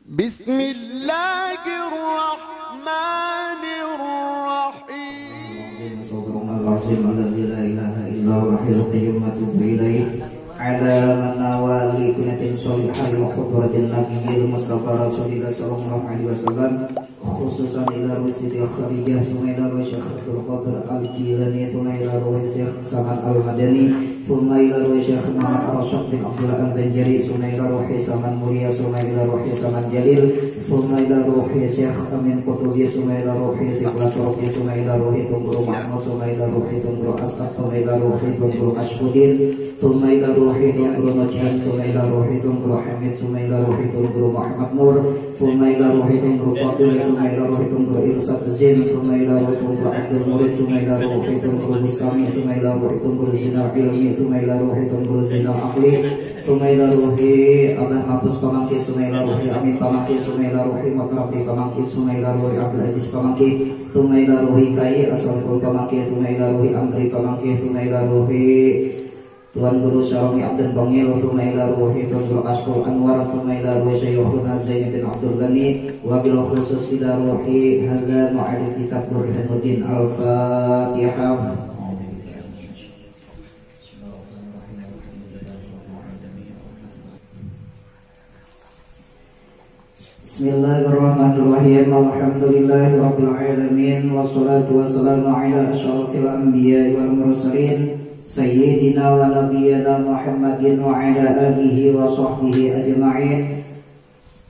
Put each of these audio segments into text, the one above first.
بسم الله الرحمن الرحيم العظيم الذي لا إله إلا هو الحي القيوم أتوب إليه على من نوى لكنة صالحة وخطرة النبي المصطفى رسول الله صلى الله عليه وسلم خصوصا إلى رسول خديجة ثم إلى الشيخ عبد القادر الجيلاني ثم إلى الشيخ سلمان المدني ثم إلى الشيخ محمد رشاد بن عبد الله البنجري ثم إلى روح سلمان موليا ثم إلى روح سلمان جليل ثم إلى روح الشيخ أمين قطبي ثم إلى روح الشيخ لطرفي ثم إلى روح تنقر محمود ثم إلى روح تنقر أسقط ثم إلى روح تنقر أشهدين ثم إلى روح تنقر نجيب ثم إلى روح تنقر حميد ثم إلى روح تنقر محمد نور ثم إلى روح تنقر فاضل ثم إلى روح تنقر إرساد زين ثم إلى روح تنقر عبد المريد ثم إلى روح تنقر مستمي ثم إلى روح تنقر زنا علمي ثم إلى روح تنقر زنا عقلي ثم إلى روح أبان Mabus Pamangki ثم إلى روح أمين Pamangki ثم إلى روح Makrabdi Pamangki ثم إلى روح عبد العزيز Pamangki ثم إلى روح Kai Asraful Pamangki ثم إلى روح Amri Pamangki ثم إلى روح Tuan Guru Syarami Abdul Bangil ثم إلى روح Tuan Guru Ashkul Anwar ثم إلى روح Syekhuna Zain bin Abdul Ghani wabil khusus ila ruhi hadza mu'allif kitab Burhanuddin Al-Fatihah. Bismillahirrahmanirrahim. Alhamdulillahi rabbil alamin wassalatu wassalamu ala asyrafil anbiya'i wal mursalin sayyidina wa nabiyyina Muhammadin wa ala alihi wa sahbihi ajma'in.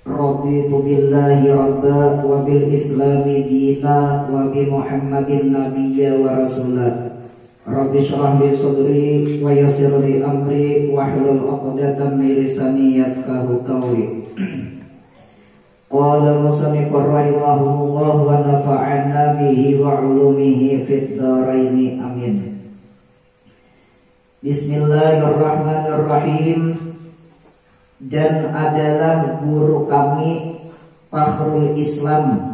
Raditu billahi rabba wa bil islami dina wa bi Muhammadin nabiyya wa rasulah. Rabbi shrah li sadri wa yassir li amri wahlul 'uqdatam min lisani yafqahu qawli. Qala musannif rahimahullah wa nafa'ana bihi wa 'ulumihi fid dharain amin. Bismillahirrahmanirrahim. Dan adalah guru kami Fakhrul Islam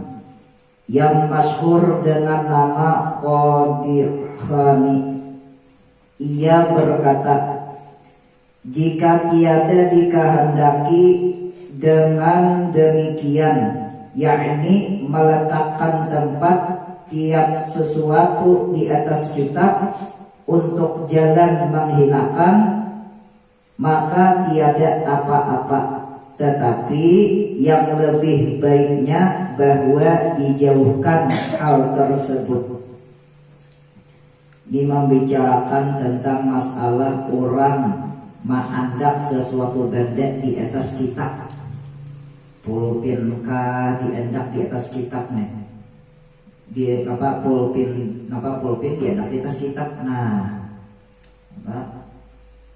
yang masyhur dengan nama Qadi Khani. Ia berkata, jika tiada dikehendaki dengan demikian, yakni meletakkan tempat tiap sesuatu di atas kitab untuk jalan menghinakan, maka tiada apa-apa. Tetapi yang lebih baiknya bahwa dijauhkan hal tersebut. Ini membicarakan tentang masalah orang mengandap sesuatu benda di atas kitab. Pulpin kah diandak di atas kitab nih. Dia pulpin diandak di atas kitab. Nah,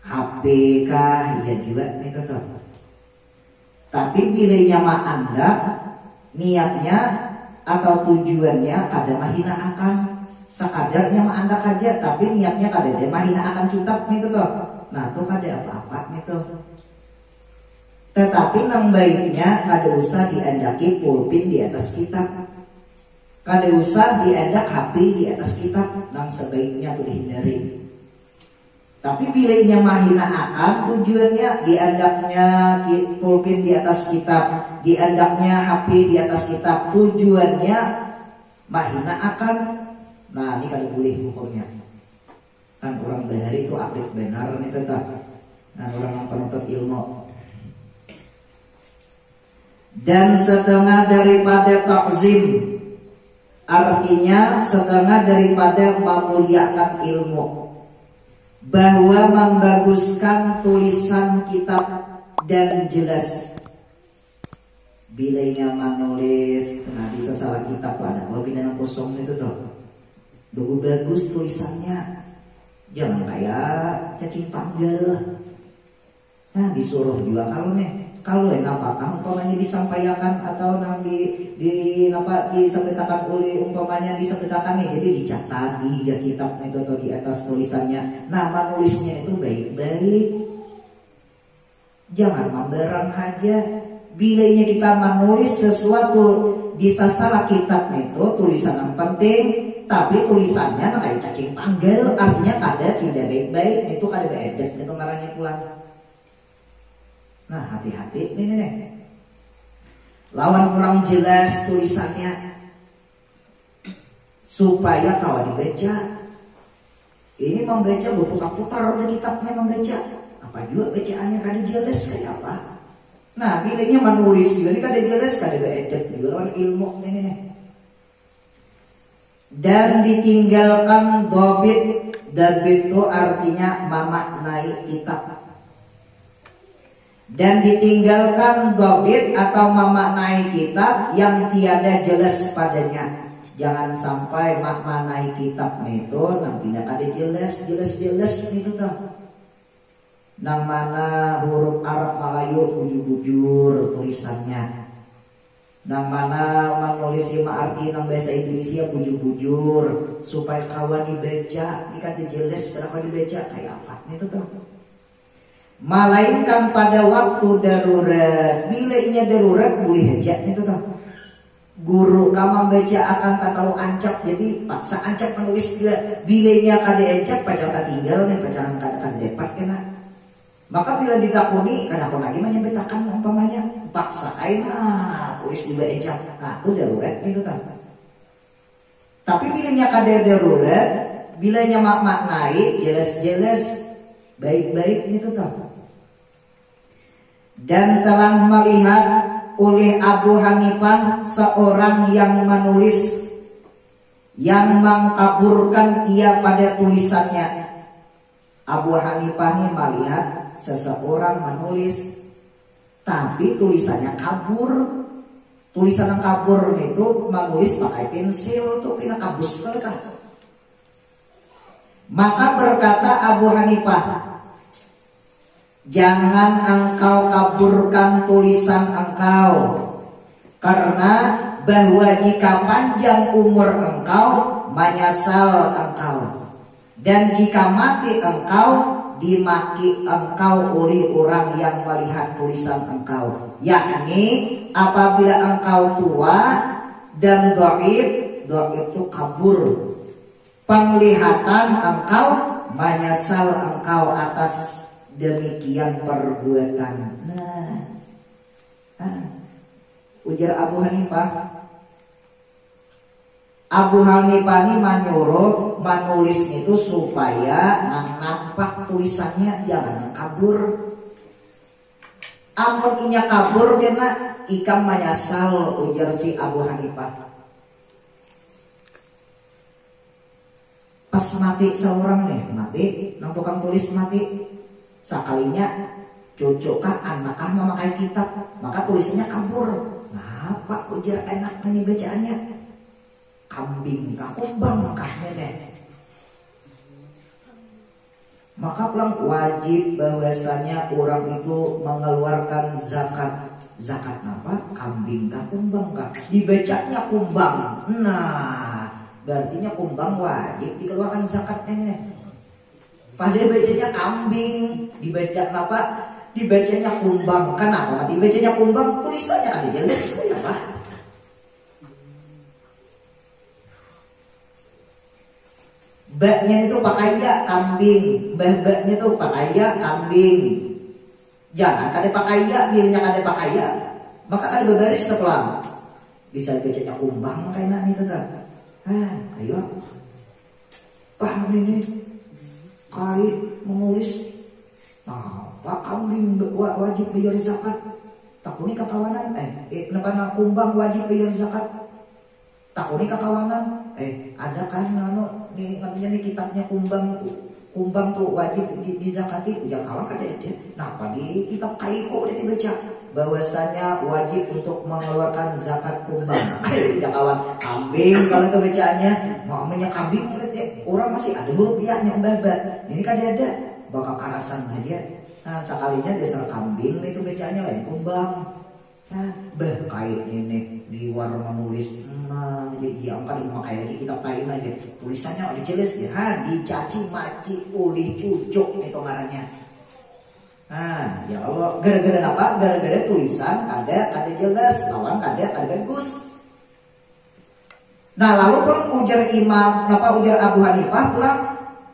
HP kah ya juga nih tetap. Tapi pilihnya mah Anda niatnya atau tujuannya kada mahina akan sakadarnya mah Anda aja, tapi niatnya kada dia mahina akan kitab nih tetap. Nah, tuh kada apa-apa nih tuh. Tetapi nang baiknya kada usah diandaki pulpin di atas kitab. Kada usah diandak HP di atas kitab, nang sebaiknya tuh dihindari. Tapi pilihnya mahina akan tujuannya diandaknya pulpin di atas kitab, diandaknya HP di atas kitab, tujuannya mahina akan. Nah, ini kada boleh hukumnya. Kan orang bahari itu aktif benar nih tetap. Nah, orang yang penuntut ilmu. Dan setengah daripada takzim, artinya setengah daripada memuliakan ilmu, bahwa membaguskan tulisan kitab dan jelas. Bilanya menulis, nah bisa salah kitab tuh ada kalau pidana kosong itu tuh, dugu bagus tulisannya, jangan kayak cacing panggil. Nah disuruh juga kalau apakah umpamanya disampaikan atau nang disebutakan oleh umpamanya disebutakan nih, jadi dicatat di kitab itu atau di atas tulisannya nama nulisnya itu baik-baik, jangan membarang aja. Bilanya kita menulis sesuatu bisa salah kitab itu tulisan yang penting, tapi tulisannya kayak cacing panggil, artinya kada tidak baik-baik, itu kada baik itu marahnya pulang. Nah hati-hati nih. lawan kurang jelas tulisannya, supaya kalau dibaca. Ini membaca berputar-putar di kitabnya membaca. Apa juga bacaannya kada jelas kayak apa. Nah, bilanya menulis juga ini kada jelas, kada beredep juga lawan ilmu ini nih. Dan ditinggalkan dobit. Dobit itu artinya memaknai kitab. Dan ditinggalkan dobit atau memaknai kitab yang tiada jelas padanya. Jangan sampai maknai kitabnya itu nang tidak ada jelas itu tuh. Nang mana huruf Arab Melayu bujur-bujur tulisannya. Nang mana menulis lima arti nang bahasa Indonesia bujur-bujur supaya kawan dibaca, ini kan jelas kenapa dibaca kayak apa itu tuh. Melainkan pada waktu darurat, bila inya darurat boleh aja itu tuh. Guru kamu baca akan tak tahu ancap, jadi paksa ancap menulis dia bilenya kada ancap pacar tak tinggal nih pacaran kada dapat kena. Maka bila ditakuni kada aku lagi menyebetakan umpamanya paksa aina tulis juga ancap, nah itu darurat itu kan. Tapi bilanya kada darurat, bilanya maknai jelas-jelas baik-baik itu kan. Dan telah melihat oleh Abu Hanifah seorang yang menulis yang mengkaburkan ia pada tulisannya. Abu Hanifah ini melihat seseorang menulis tapi tulisannya kabur. Tulisan yang kabur itu menulis pakai pensil tuh pina kabus mereka. Maka berkata Abu Hanifah, jangan engkau kaburkan tulisan engkau, karena bahwa jika panjang umur engkau menyesal engkau, dan jika mati engkau dimaki engkau oleh orang yang melihat tulisan engkau, yakni apabila engkau tua dan dhaif itu kabur penglihatan engkau, menyesal engkau atas demikian perbuatan. Ujar Abu Hanifah. Abu Hanifah ini menyuruh menulis itu supaya nampak tulisannya jangan kabur. Amun inya kabur kena ikam menyesal, ujar si Abu Hanifah. Pas mati seorang nih, mati, nang tukang tulis mati. Sekalinya cocokah anakkah memakai kitab, maka tulisannya kabur. Nah, apa ujar enak ini bacaannya? Kambing kah kumbang kah nenek? Maka pulang wajib bahwasanya orang itu mengeluarkan zakat. Zakat apa? Kambing kah kumbang kah? Dibacanya kumbang. Nah, berartinya kumbang wajib dikeluarkan zakatnya nenek. Padahal bacanya kambing, dibaca apa? Dibacanya kumbang. Kenapa? Dibacanya kumbang, tulisannya ada jelas kenapa? Baknya itu pakai ya kambing, baknya itu pakai ya kambing. Jangan kada pakai ya, bilnya kada pakai ya, maka ada berbaris setelah bisa bacanya kumbang makanya itu kan. Ayo, paham ini? Kali menulis apa kambing wajib bayar zakat, takuni kekawanan kenapa kumbang wajib bayar zakat, takuni kekawanan ada kan nih namanya nih kitabnya kumbang tuh wajib di zakati, ujar kawan kada ada. Napa di kitab kaiko udah dibaca bahwasanya wajib untuk mengeluarkan zakat kumbang. Ya kawan, kambing kalau itu bacaannya namanya kambing orang masih ada rupiahnya mbak. Ini kan ada bakal karasan aja. Nah sekalinya dasar kambing itu bacaannya lain kumbang. Nah kayak ini di war menulis jadi yang paling memakai lagi kitab lain aja tulisannya udah jelas ya, dicaci maci oleh cucuk itu ngarannya. Nah ya Allah, gara-gara apa? Gara-gara tulisan kada jelas, lawan kada bagus. Nah lalu pulang ujar Imam, ujar Abu Hanifah pulang,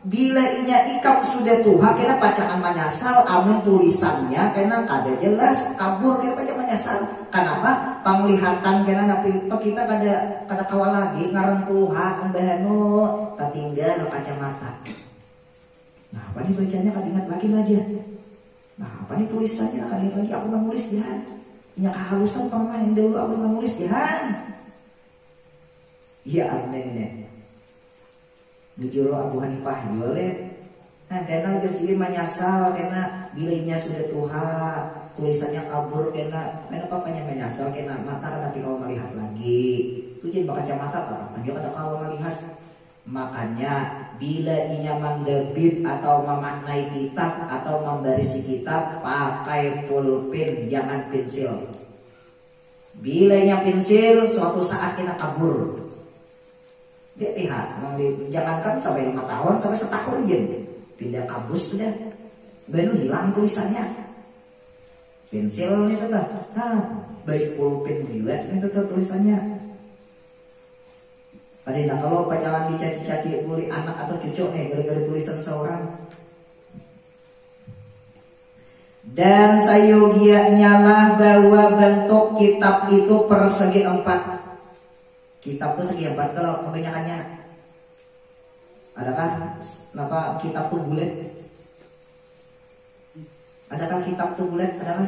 bila inya ikam sudah tuha kena pacangan menyasal amun tulisannya kena kada jelas kabur kena pacangan menyasal. Kenapa? Penglihatan kena napi kita kada kawal lagi ngaran tuha mbahano tatinggal kacamata. Nah, apa nih bacanya kada ingat lagi aja. Nah, apa nih tulisannya kada ingat lagi aku menulis ya. Inya kehalusan pemain dulu aku menulis ya. Iya abne Bujuro Abu Hanifah boleh. Nah, karena gesili menyasal karena bilainya sudah tuha, tulisannya kabur karena papanya menyasal karena mata tapi kau melihat lagi. Itu jadi kacamata tak juga ada kau melihat. Makanya bila inya mendebit atau memaknai kitab atau membarisi kitab pakai pulpen jangan pensil. Bila inya pensil suatu saat kita kabur. Dia lihat, jangankan sampai 5 tahun, sampai setahun aja pindah kampus sudah, baru hilang tulisannya. Pensil ini tetap, baik pulpen juga ini tetap tulisannya. Padahal kalau pacaran dicaci-caci oleh anak atau cucu nih gara-gara tulisan seorang. Dan sayogianya lah bahwa bentuk kitab itu persegi 4. Kitab tuh segi 4 kalau kebanyakannya. Adakah kenapa kitab tuh bulat? Adakah kitab tuh bulat? Adakah?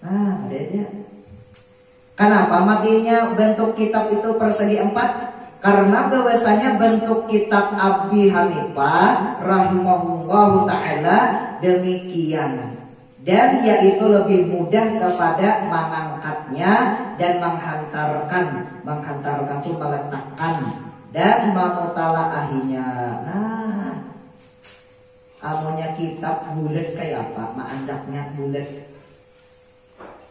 Nah, ada dia. Kenapa matinya bentuk kitab itu persegi 4? Karena bahwasanya bentuk kitab Abi Hanifah rahimahullahu taala demikian. Dan yaitu lebih mudah kepada mengangkatnya dan menghantarkan itu meletakkan dan memutalaahnya. Nah, amunnya kitab bulat kayak apa? Maandaknya bulat.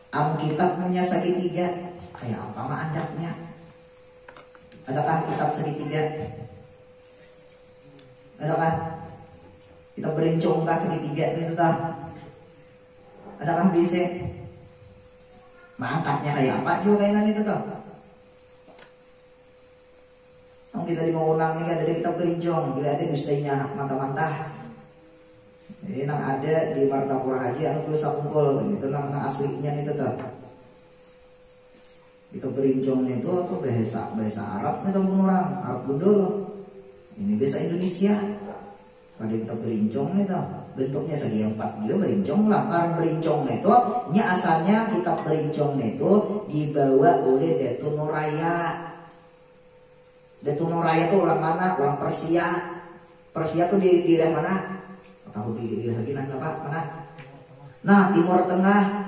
Amun kitab punya segitiga kayak apa maandaknya? Adakah kitab segitiga? Adakah kita berincong kah segitiga itu tah? Adakah bisa mangkatnya kayak apa juga kainan itu toh? Kalau kita dimaulang ini ada kita berinjong, bila ada mestinya mantah-mantah. Jadi nang ada di Martapura Haji anu tulis kumpul gitu nang aslinya itu toh. Kita berinjong itu tuh bahasa Arab itu pun orang Arab gundul. Ini bahasa Indonesia. Pada kita berincong itu bentuknya segi 4 juga berincong lah. Karena berincong itu nya asalnya kitab berincong itu dibawa oleh Datu Nuraya. Datu Nuraya itu orang mana? Orang Persia. Persia tuh di daerah mana? Tahu di daerah mana? Nah, Timur Tengah.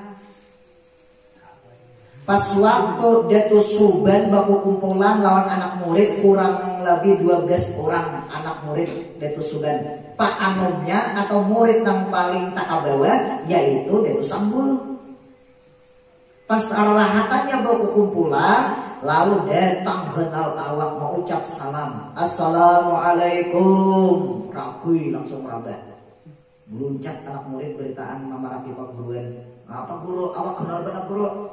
Pas waktu Datu Suban baku kumpulan lawan anak murid kurang lebih 12 orang anak murid Datu Suban. Pak Anumnya atau murid yang paling takabawa yaitu Datu Sambul. Pas arahatannya baku kumpulan lalu datang kenal awak mau ucap salam. Assalamualaikum. Rakui langsung meraba. Meluncat anak murid beritaan Mama Rafi Pak Guruan. Apa guru? Awak kenal benar guru?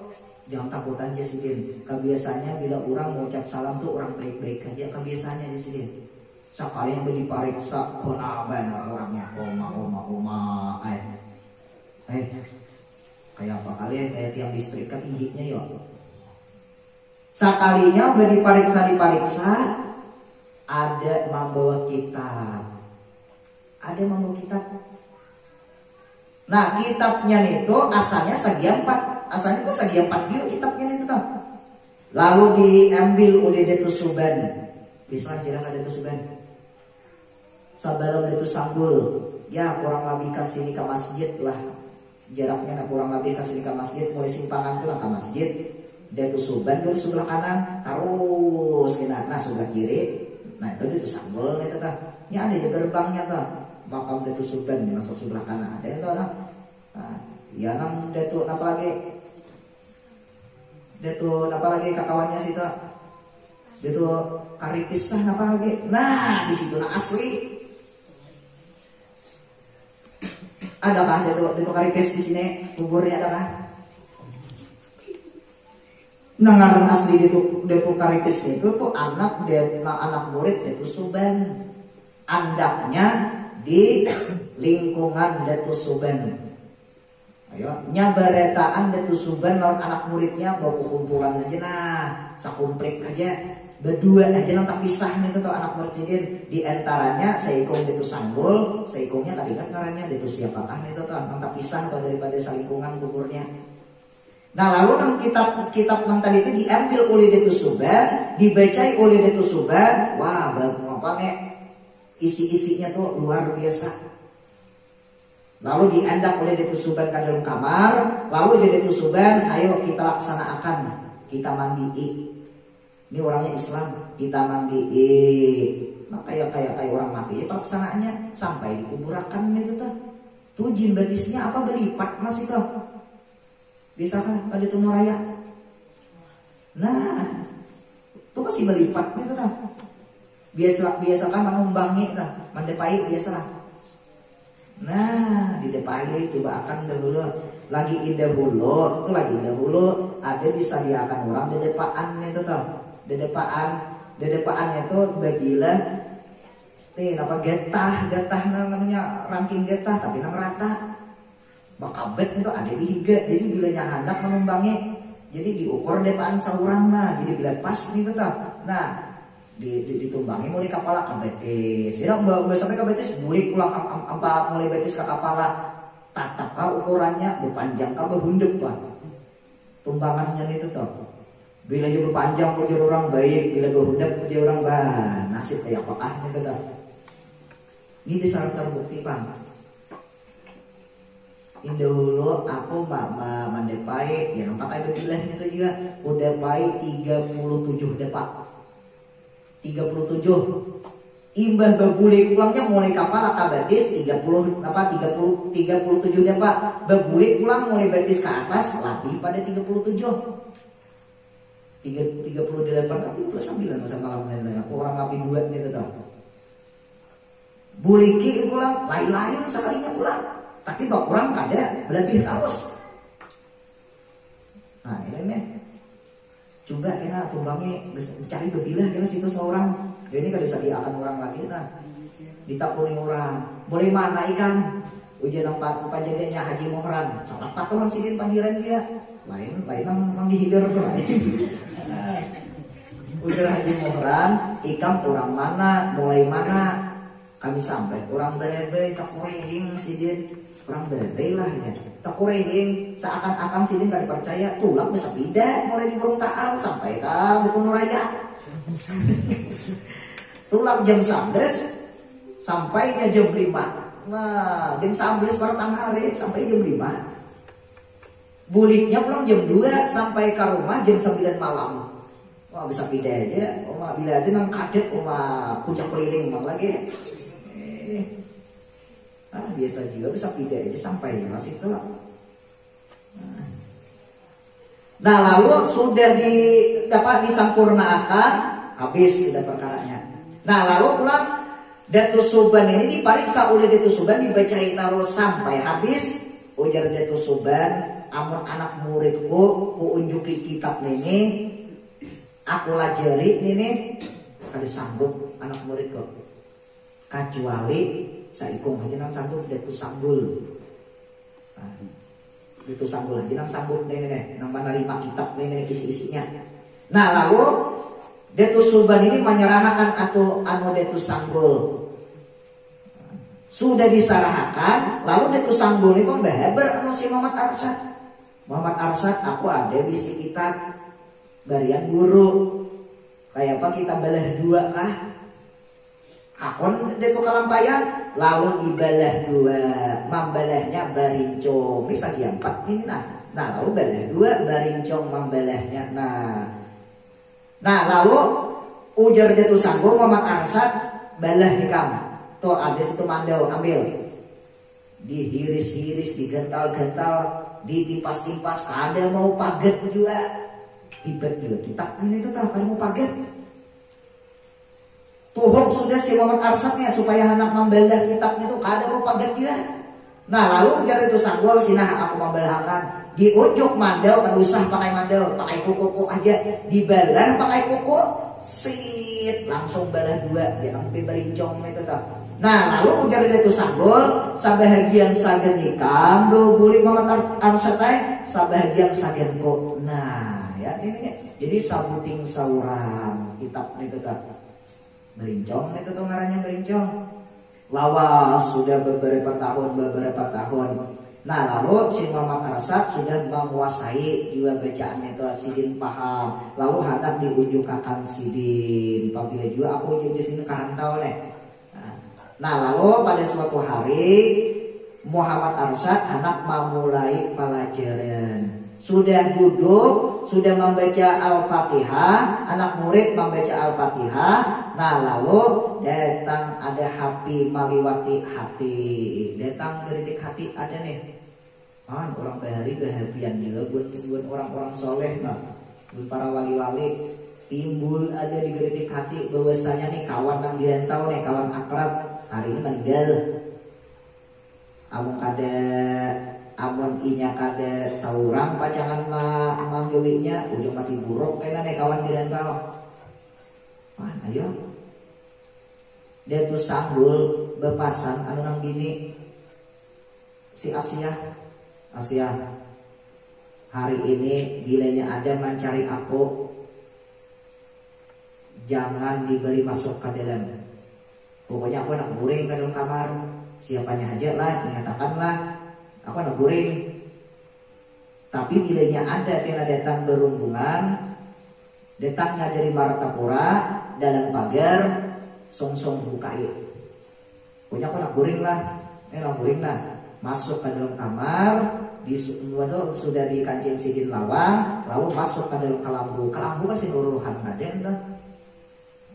Jangan takutan aja sidin. Kebiasaannya bila orang mau ucap salam tuh orang baik-baik aja. Kebiasaannya aja sidin. Sekali yang dipariksa konaban orangnya oma. Kayak apa kalian kayak tiang listrik tingginya ya. Sekalinya udah dipariksa ada membawa kitab. Nah, kitabnya itu asalnya segi 4. Asalnya itu segi 4 dia kitabnya itu tuh. Lalu diambil oleh Datu Suban. Bisa jarang ada Datu Suban. Sabarom Datu Sambul. Ya kurang lebih kasih ke masjid lah. Jaraknya kurang lebih kasih ke masjid. Mulai simpangan tuh ke masjid. Datu Suban dari sebelah kanan terus kena. Nah sebelah kiri. Nah itu Datu Sambul itu tuh. Ya ada juga gerbangnya tuh. Makam Datu Suban masuk sebelah kanan. Ada yang tuh nah. Ya nang Datu apa lagi kakawannya situ. Datu Karipis lah apa lagi. Nah di situ nah asli. Adakah Datu Karipis di sini kuburnya adakah? Nangaran asli Datu Karipis itu tuh anak murid Datu Suban. andaknya di lingkungan Datus Suban. Ayo nyabaretaan Datus Suban lawan anak muridnya bawa kumpulan aja nah, sakumplik aja. Berdua aja nang tak pisah nih tuh anak murid sidin. Di antaranya seikung Datus Sanggul, seikungnya tadi kan ngarannya Datus siapakah nih tuh nang tak pisah atau daripada salingkungan kuburnya. Nah lalu nang kitab nang tadi itu diambil oleh Datus Suban, dibacai oleh Datus Suban. Wah, apa nih isi-isinya tuh luar biasa. Lalu diandak oleh Datus Suban ke dalam kamar. Lalu di Datus Suban, ayo kita laksanakan, kita mandi. Ini orangnya Islam, kita mandi. Nah, kayak orang mati. Ya pelaksanaannya sampai dikuburakan itu tuh. Tuh jin batisnya apa berlipat masih tuh. Bisa kan pada Tumor Raya. Nah, tuh masih berlipat itu tuh. Biasa kan menumbangi tuh, mendepai biasalah. Nah, di depan coba akan dahulu lagi dahulu ada disediakan orang di depan itu tuh. Di depannya itu bila apa getah namanya ranking getah tapi nang rata. Bakabet itu ada di higa. Jadi bila hendak menumbangi jadi diukur depan saurang nah. Jadi bila pas nih tetap. Nah, ditumbangi mulai kepala ke betis. Ya mbak sampai ke betis mulai pulang apa mulai betis ke kepala. Tatap kau ukurannya berpanjang kau berhundep pak. Tumbangannya itu tuh. Bila juga panjang puji orang baik, bila berhundap puji orang bah nasib kayak apakah itu tuh. Ini disyarat terbukti bang. Ini dulu aku mendepai ya nampak ada bilah itu juga udah pai 37 depak 37 imbah bebulik pulangnya mulai kapal akabatis 37 depak bebulik pulang mulai batis ke atas lebih pada 37 38 tapi itu 9 masa malam lain aku orang ngapi dua nih tuh buliki pulang lain-lain sekalinya pulang tapi bak orang kada lebih kaos. Nah ini nih coba enak tumbangi cari kebilah kena situ seorang ini kada sediakan orang lagi nah ditapuni orang boleh mana ikan ujian apa jadinya Haji Mohran salah 4 orang sidin panggilan dia lain nang dihidar tuh lain. Ujian Haji Mohran ikam orang mana mulai mana kami sampai orang berebe tak kurehing sidin orang berebe lah ya tak kurehing seakan-akan sidin gak dipercaya tulak bisa beda mulai di Burung Taal sampai ke Tumor Raya. Tulak jam 11 sampainya jam 5. Nah jam 11 baru tengah hari sampai jam 5. Buliknya pulang jam 2 sampai ke rumah jam 9 malam. Wah bisa beda aja. Wah bila ada nang kadet wah puncak keliling bang lagi. Biasa juga bisa beda aja sampai masih itu lah. Nah lalu sudah dapat disampurnakan habis sudah perkaranya. Nah lalu pulang Datus Suban ini dipariksa oleh Datus Suban dibacai terus sampai habis. Ujar Datus Suban amun anak muridku ku unjuki kitab ini aku lajari ini kada sanggup anak muridku kecuali saikung aja nang sanggup Datus Sanggul. Nah, Datus Sanggul aja nang sanggup nih nang menerima kitab nih isi-isinya. Nah lalu Datus Suban ini menyerahkan atau Datus Sanggul. Sudah disarahkan, lalu Datus Sanggul ini pun beheber si Muhammad Arsyad. Muhammad Arsyad aku ada bisi kitab barian guru. Kayak apa kita belah dua kah? Akon detu kalampayan lalu dibalah dua, mambalahnya barincong. Ini sagi 4 ini nah lalu balah dua barincong mambalahnya. Nah lalu ujar Datus Sanggul Muhammad Arsyad balah nikam. Tuh ada situ mandau ambil. Dihiris-hiris, digental-gental, ditimpas-timpas, kada mau paget juga. Ribet juga kitab ini tuh kada mau paget. Tuhuk sudah si Muhammad Arsyadnya supaya anak membelah kitabnya tuh kada mau paget juga. Nah lalu ujar Datus Sanggul sinah aku membelahkan. Diujuk mandau kan usah pakai mandau, pakai kuku aja. Dibalah pakai kuku, sit langsung balah dua. Dia sampai berincong itu tuh. Nah lalu ujar itu sanggul sabahagian sagen nikam do buli Muhammad Arsyad sabahagian sagen ko. Nah ya ini jadi sabuting saurang kitab itu kan berincong itu tuh ngarannya berincong. Lawas sudah beberapa tahun. Nah lalu si Muhammad Arsyad sudah menguasai juga bacaan itu sidin paham. Lalu hendak diunjukkan sidin. Apabila juga aku jadi sini karantau nih. Nah lalu pada suatu hari Muhammad Arsyad hendak memulai pelajaran. Sudah duduk, sudah membaca Al-Fatihah, anak murid membaca Al-Fatihah. Nah lalu datang ada hapi maliwati hati, datang geritik hati ada nih. Orang bahari bahagian juga buat orang-orang soleh nah, buat para wali-wali timbul ada di geritik hati bahwasanya nih kawan yang dirantau nih kawan akrab hari ini meninggal. Amun inya kada saurang pacangan manggewinya ujung mati buruk kayaknya nih kawan dirantau. Ayo dia tuh sanggul bepasan anu nang bini si Asia hari ini bilanya ada mencari aku jangan diberi masuk ke dalam. Pokoknya aku nak guring ke dalam kamar. Siapanya aja lah, ingatakanlah aku nak guring. Tapi bilanya ada kena datang berhubungan, datangnya dari Martapura dalam pagar, song bukai. Pokoknya aku nak guring lah, masuk ke dalam kamar. Sudah di kancing sidin lawang, lalu masuk ke dalam kelambu kan seluruhan kaden lah.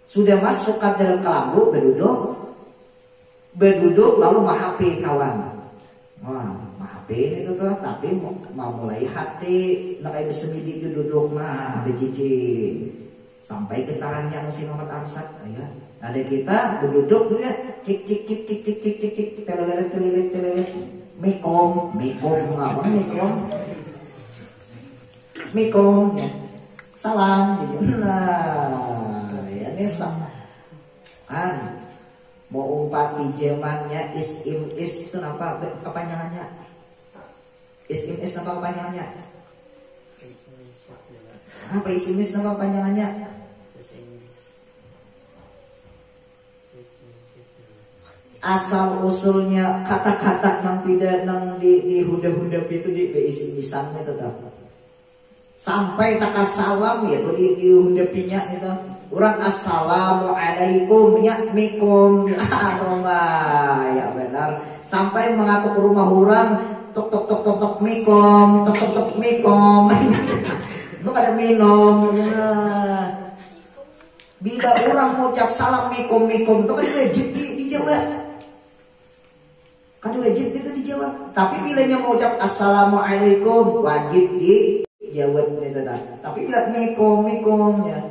Sudah masuk ke dalam kelambu berduduk lalu mahapi kawan. Wah mahapi itu tuh tapi mau mulai hati nak kayak bersendiri duduk becici sampai getarannya si Muhammad Arsyad ya. Ada kita berduduk ya cik telelet Mikom apa Mikom ya. Salam jadi nah ya ini kan mau umpat pinjamannya isim itu apa kepanjangannya isim apa kepanjangannya apa isim apa kepanjangannya asal usulnya kata-kata nang tidak nang di hunda-hunda itu di isim-isannya tetap sampai takas salam ya tuh di hundapinya itu orang assalamualaikum ya mikum ya ya benar sampai mengatuk rumah orang tok mikum tok mikum itu pada minum bila orang mau ucap salam mikum itu kan wajib dijawab kan wajib itu dijawab tapi bilanya mau ucap assalamualaikum wajib dijawab tapi bila mikum ya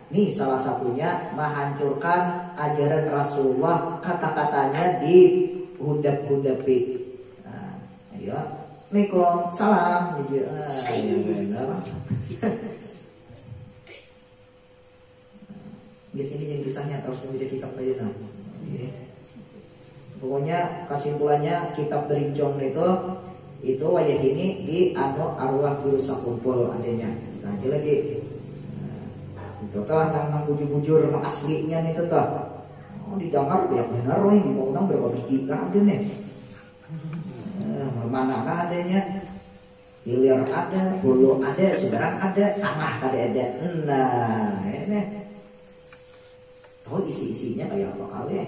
ini salah satunya menghancurkan ajaran Rasulullah kata-katanya di hundap-hundapi. Ayo, Assalamualaikum, salam. Benar. Biar sini jadi kisahnya terus baca kitab aja nah. Pokoknya kesimpulannya kitab berincong itu wayah ini di arwah guru sakumpul adanya. Nah, lagi itu tuh nang bujur-bujur aslinya nih tuh. Oh didengar ya benar weh di mau berapa biji ada nih. Mana adanya? Hilir ada, hulu ada, seberang ada, tanah ada. Nah, ini. Tahu isi-isinya kayak apa kali?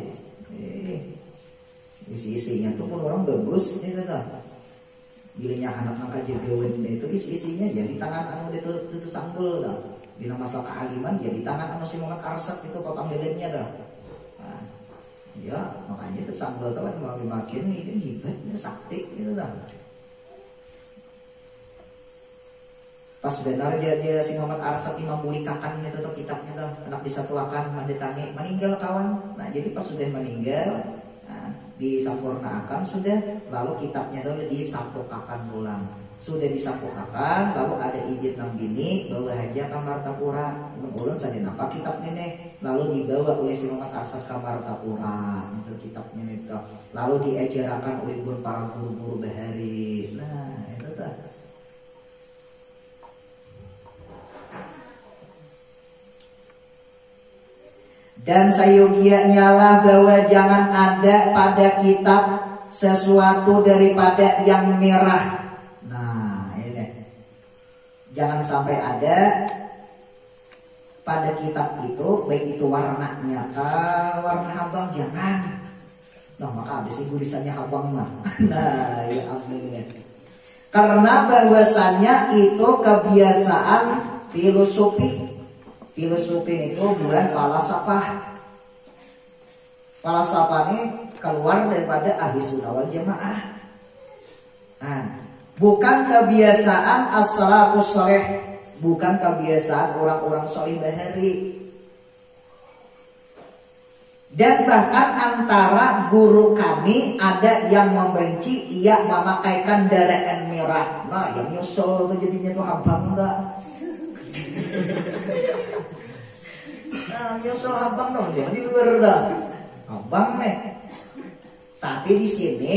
Isi-isinya tuh pun orang bagus nih tuh. Bilanya anak angkat jadwin itu isi-isinya jadi tangan anu itu sanggul dah. Bila masalah kealiman ya di tangan anu si Muhammad Arsyad itu panggilannya dah. Nah, ya makanya itu sanggul tuh makin ini hebatnya sakti itu dah. Pas benar dia si Muhammad Arsyad memulikakan itu tuh kitabnya tuh anak disatuakan mendatangi meninggal kawan. Nah jadi pas sudah meninggal disampurnakan sudah lalu kitabnya tuh disatukan ulang sudah disampaikan, lalu ada izin nang bini bawa aja ke Martapura, ulun saja nampak kitab ini, lalu dibawa oleh si Muhammad Arsad ke Martapura, itu kitabnya itu, lalu diajarakan oleh para guru-guru bahari. Nah itu tuh. Dan sayugianya lah bahwa jangan ada pada kitab sesuatu daripada yang merah. Nah ini jangan sampai ada pada kitab itu, baik itu warnanya warna habang, jangan. Nah maka ada sih tulisannya habang mah. Nah ya amin. Karena bahwasanya itu kebiasaan filosofi. Filosofi itu bukan falsafah. Falsafah ini keluar daripada ahli sunnah wal jamaah. Nah, bukan kebiasaan as-salafus saleh, bukan kebiasaan orang-orang soleh bahari. Dan bahkan antara guru kami ada yang membenci ia memakaikan darah merah. Nah, yang nyusul tuh jadinya tuh abang enggak. Nah, nyusul abang dong, jangan di luar dah. Abang nih. Tapi di sini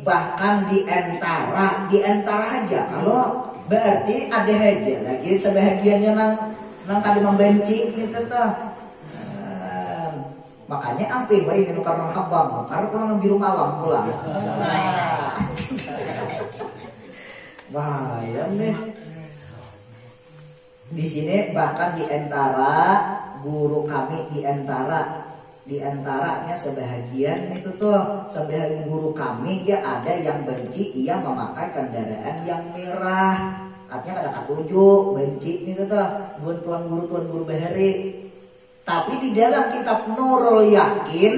bahkan di antara aja. Kalau berarti ada aja lagi sebahagiannya nang kada membenci gitu tuh. Makanya ampe bae ini karena abang, karena kurang biru malam pula. Wah, ya nih. Di sini bahkan di antara guru kami di antaranya sebahagian itu tuh, sebahagian guru kami dia ada yang benci ia memakai kendaraan yang merah. Artinya kada katuju benci itu tuh tuan guru bahari. Tapi di dalam kitab Nurul Yakin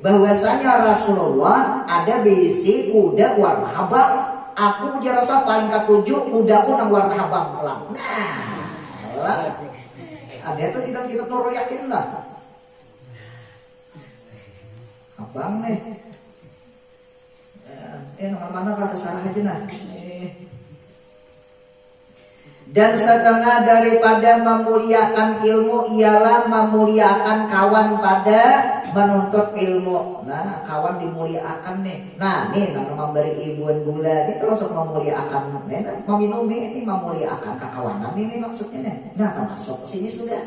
bahwasanya Rasulullah ada bisi kuda warna abang. Aku jarasa paling katuju kudaku nang warna abang pelang. Nah, ada tuh di dalam kitab Nurul Yakin lah. Abang nih. Nomor mana kata sarah aja nah. Dan setengah daripada memuliakan ilmu ialah memuliakan kawan pada menuntut ilmu. Nah, kawan dimuliakan nih. Nah, nih nama memberi ibuan gula ini terus memuliakan. Nah, meminum ini memuliakan kekawanan ini maksudnya nih. Nah, termasuk sini sudah.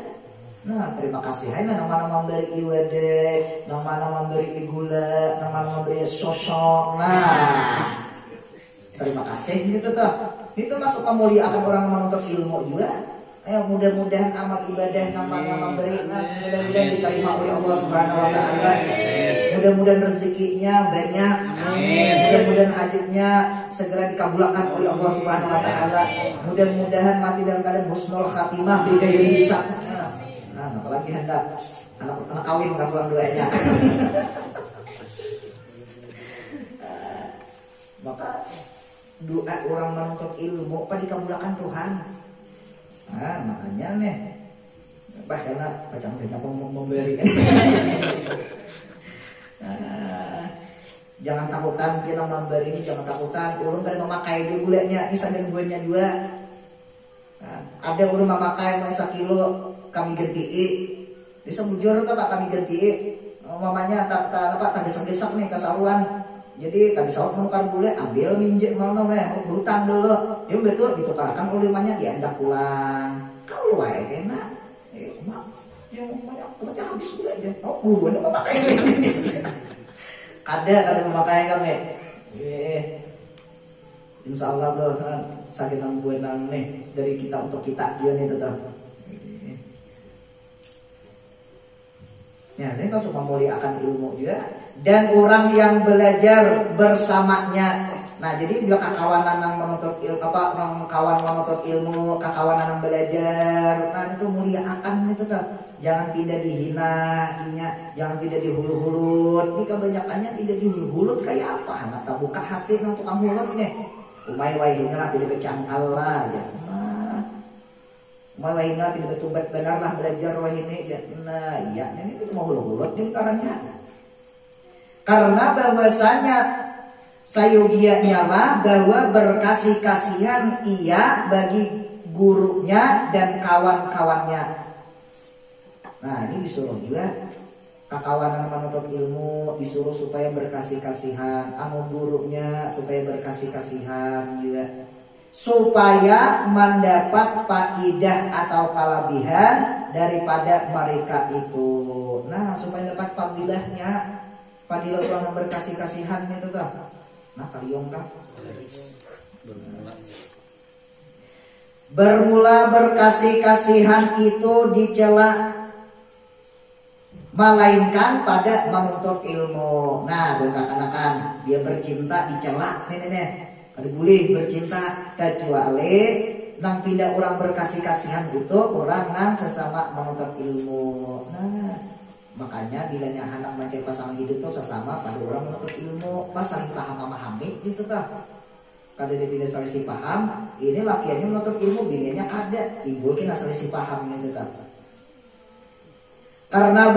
Nah, terima kasih. Hai nama-nama memberi iwade, nama-nama memberi gula, nama-nama memberi sosok. Nah, terima kasih gitu tuh. Itu masuk memuliakan orang menuntut ilmu juga. Ayo mudah-mudahan amal ibadah nama-nama memberi, mudah-mudahan diterima oleh Allah Subhanahu wa taala. Mudah-mudahan rezekinya banyak. Mudah-mudahan hajatnya segera dikabulkan oleh Allah Subhanahu wa taala. Mudah-mudahan mati dalam keadaan husnul khatimah bighairi hisab. Nah, apalagi hendak anak kawin enggak pulang duanya. Maka doa orang menuntut ilmu apa dikabulkan Tuhan. Nah makanya nih bahkan macam-macam memberi. Jangan takutan kita memberi ini, jangan takutan. Ulun tadi memakai di gulanya ini sadar guenya juga. Ada ulun memakai mau 1 kilo kami ganti. Di sebujur tuh kami ganti. Mamanya tak gesak-gesak nih kasaruan. Jadi tadi saat menukar bule ambil minjem mau berutang dulu. Ya betul ditukarkan oleh mamanya diandak pulang. Kalau wae enak. Mak, yang banyak habis juga aja. Oh, gurunya memakai ini. Kada memakai kami. Insya Allah tuh sakit nang gue nang nih dari kita untuk kita dia nih tetap. Ya, ini masuk memuliakan ilmu juga. Dan orang yang belajar bersamanya. Nah, jadi bila kakawanan yang menuntut ilmu kawan menuntut ilmu, kakawanan yang belajar, nah itu muliakan itu tuh. Jangan tidak dihina, jangan tidak dihulu-hulut. Ini kebanyakannya tidak dihulu-hulut kayak apa? Nah, tak buka hati nang tukang hulut nih. Umay wahina lah tidak bercangkal lah ya. Umay wahina tidak betubat benar lah belajar wahine ya. Nah, iya ini mau hulu-hulut nih caranya. Karena bahwasanya sayugianya lah bahwa berkasih kasihan ia bagi gurunya dan kawan-kawannya. Nah ini disuruh juga kakawanan menuntut ilmu, disuruh supaya berkasih kasihan, anu gurunya supaya berkasih kasihan juga, supaya mendapat faidah atau kelebihan daripada mereka itu. Nah supaya dapat fadilahnya, fadilah orang berkasih kasihan itu tuh. Nah kaliong kan bermula berkasih kasihan itu dicela, melainkan pada menuntut ilmu. Nah bukan dia bercinta dicela nih. Ada boleh bercinta kecuali nang pindah orang berkasih kasihan itu orang nang sesama menuntut ilmu. Nah makanya bilanya anak mencari pasangan hidup itu sesama pada orang menuntut ilmu, pas saling paham memahami gitu kan. Kada dia bila saling paham, ini lakiannya menuntut ilmu, bininya kada, ibu kena saling paham gitu kan. Karena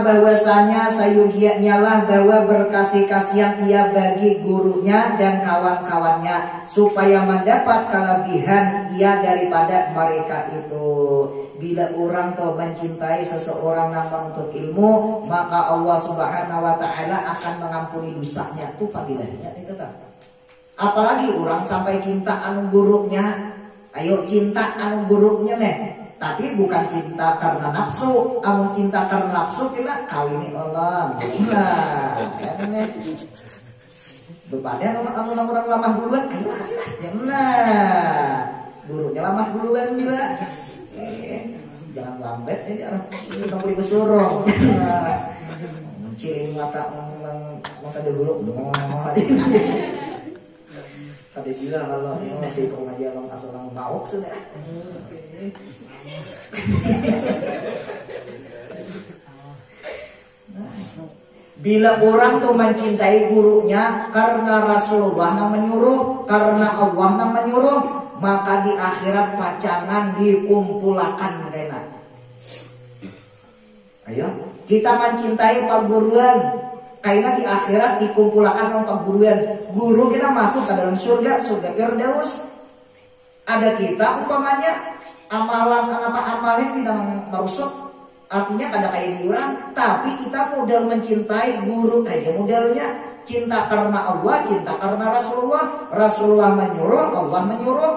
bahwasanya sayugianya lah bahwa berkasih kasihan ia bagi gurunya dan kawan-kawannya supaya mendapat kelebihan ia daripada mereka itu. Bila orang tuh mencintai seseorang yang menuntut ilmu, maka Allah Subhanahu wa taala akan mengampuni dosanya. Itu fadilahnya itu kan. Apalagi orang sampai cinta anu gurunya. Ayo cinta anu gurunya nih. Tapi bukan cinta karena nafsu. Anu cinta karena nafsu kita kawini Allah. Nah, ya nih. Bepada orang lamah duluan, ayo kasih lah. Nah, gurunya lamah duluan juga. Jangan lambat aja ini tak boleh bersorong. Menciring mata dulu. Tadi bilang kalau ini masih pengajian orang asal orang bawok sudah. Bila orang tuh mencintai gurunya karena Rasulullah yang menyuruh, karena Allah yang menyuruh, maka di akhirat pacangan dikumpulakan kena. Ayo, kita mencintai paguruan, karena di akhirat dikumpulakan dengan paguruan. Guru kita masuk ke dalam surga Firdaus. Ada kita umpamanya amalan apa amalin bidang marusuk, artinya kada kayak diurang, tapi kita modal mencintai guru aja modalnya. Cinta karena Allah, cinta karena Rasulullah. Rasulullah menyuruh, Allah menyuruh.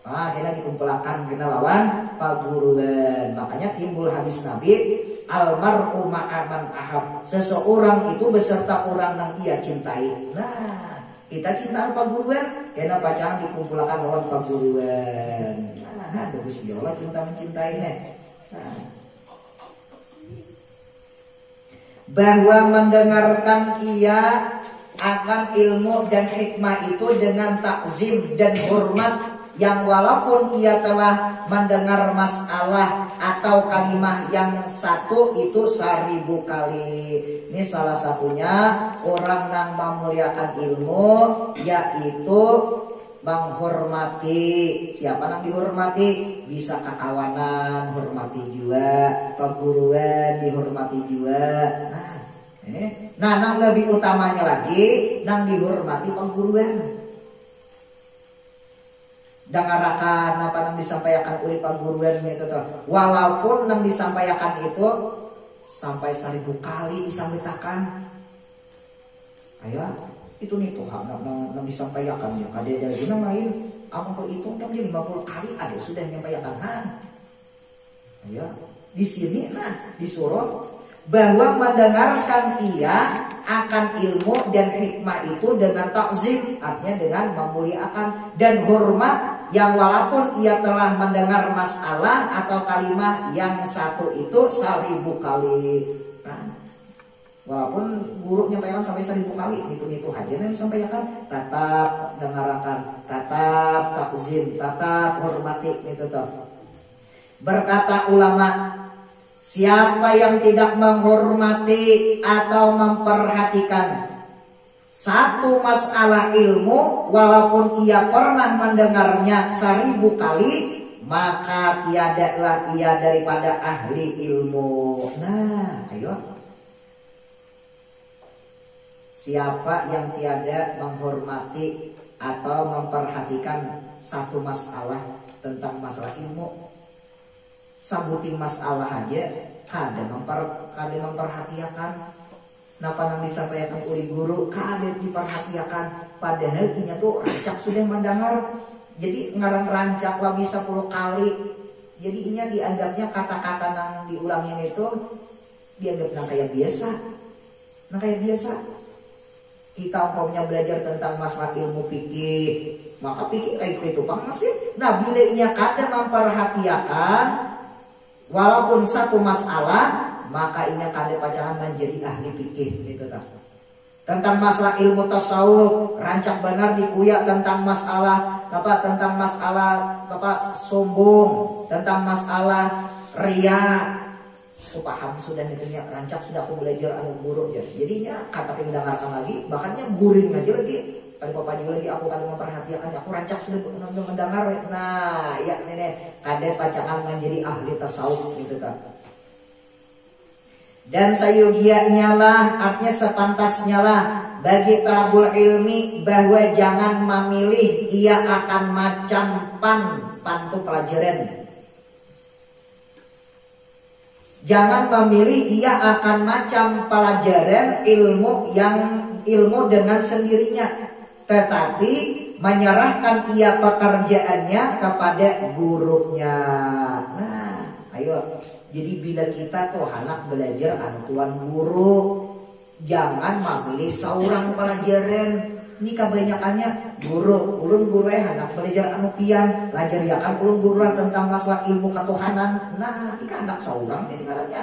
Nah, kita dikumpulkan kita lawan paguruan. Makanya timbul hadis Nabi, almar'u ma'aman ahab. Seseorang itu beserta orang yang ia cintai. Nah, kita cinta paguruan, kita pacaran dikumpulkan lawan paguruan. Nah, terus Allah cinta mencintai nih. Nah. Bahwa mendengarkan ia akan ilmu dan hikmah itu dengan takzim dan hormat, yang walaupun ia telah mendengar masalah atau kalimah yang satu itu 1000 kali. Ini salah satunya orang yang memuliakan ilmu, yaitu menghormati. Siapa yang dihormati? Bisa kakawanan hormati juga, perguruan dihormati juga. Nah, yang lebih utamanya lagi, yang dihormati perguruan. Dengarakan apa yang disampaikan oleh perguruan itu tuh. Walaupun yang disampaikan itu sampai 1000 kali disampaikan. Ayo, itu nih Tuhan yang disampaikan ya. Ada dari yang lain, apa itu kan 50 kali ada sudah menyampaikan. Ayo, di sini disuruh bahwa mendengarkan ia akan ilmu dan hikmah itu dengan takzim, artinya dengan memuliakan dan hormat, yang walaupun ia telah mendengar masalah atau kalimah yang satu itu 1000 kali. Nah, walaupun guru nyampaikan sampai 1000 kali, itu aja yang disampaikan, tetap dengarkan, tetap takzim, tetap hormati itu tuh. Berkata ulama, siapa yang tidak menghormati atau memperhatikan satu masalah ilmu, walaupun ia pernah mendengarnya 1000 kali, maka tiadalah ia daripada ahli ilmu. Nah, ayo. Siapa yang tiada menghormati atau memperhatikan satu masalah tentang masalah ilmu, sabuting masalah aja kada memperhatikan. Napa nang disampaikan oleh guru kada diperhatikan, padahal inya tuh rancak sudah mendengar. Jadi ngarang rancak lah bisa 10 kali. Jadi inya dianggapnya kata-kata nang diulangin itu dianggap nang kayak biasa. Nang kayak biasa. Kita umpamanya belajar tentang masalah ilmu fikih, maka fikih kayak itu bang masih. Nah bila inya kada memperhatikan walaupun satu masalah, maka inya kada pacaran menjadi ahli fikih gitu tak. Tentang masalah ilmu tasawuf rancak benar dikuyak tentang masalah apa, tentang masalah apa sombong, tentang masalah riya. Aku paham sudah itunya, rancak sudah aku belajar anu guru ya. Jadinya kata mendengarkan lagi, bahkannya guring aja lagi. Kali papa juga lagi aku kada memperhatikan, aku rancak sudah mendengar. Nah, ya nenek kada pacaran menjadi ahli tasawuf gitu kan. Dan sayugianya lah, artinya sepantasnya lah bagi talabul ilmi bahwa jangan memilih ia akan macam pantu pelajaran. Jangan memilih ia akan macam pelajaran ilmu dengan sendirinya, tetapi menyerahkan ia pekerjaannya kepada gurunya. Nah, ayo. Jadi bila kita tuh anak belajar anu tuan guru, jangan memilih seorang pelajaran. Ini kebanyakannya guru, ulun guru anak belajar anu pian, belajar ya kan ulun guru tentang masalah ilmu ketuhanan. Nah, ini anak seorang jadi caranya.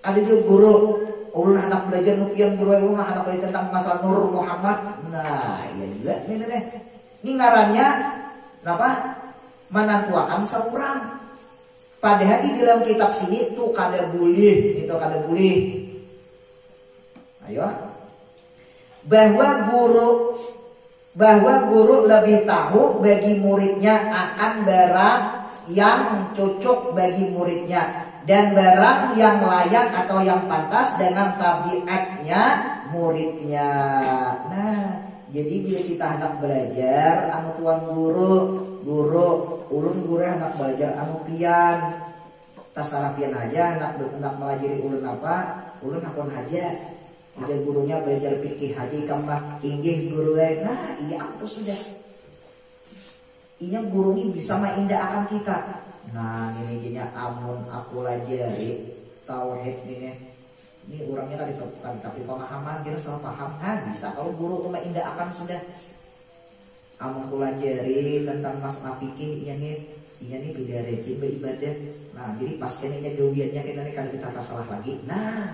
Ada juga guru, ulun anak belajar anu pian, guru ulun anak belajar tentang masalah Nur Muhammad. Nah, iya juga nih. Ini ngarannya apa? Menantuakan seorang. Padahal di dalam kitab sini tuh kada boleh, itu kada boleh. Ayo. Bahwa guru lebih tahu bagi muridnya akan barang yang cocok bagi muridnya dan barang yang layak atau yang pantas dengan tabiatnya muridnya. Nah, jadi bila kita hendak belajar anu tuan guru ulun guru hendak belajar anu pian, tasarah pian aja hendak melajari ulun apa, ulun akon aja. Udah gurunya belajar fikih haji kemah inggih guru. Nah, iya aku sudah. Inya guru ini bisa maindah akan kita. Nah, ini jadinya amun aku lajari tauhid ini. Ini orangnya kan ditepukan tapi pemahaman kira salah paham. Nah, bisa kalau guru tuh maindah akan sudah. Amun pelajari tentang masalah fikih inya nih beda rejim beribadah. Nah, jadi pas kene gawiannya kene kan kita salah lagi. Nah,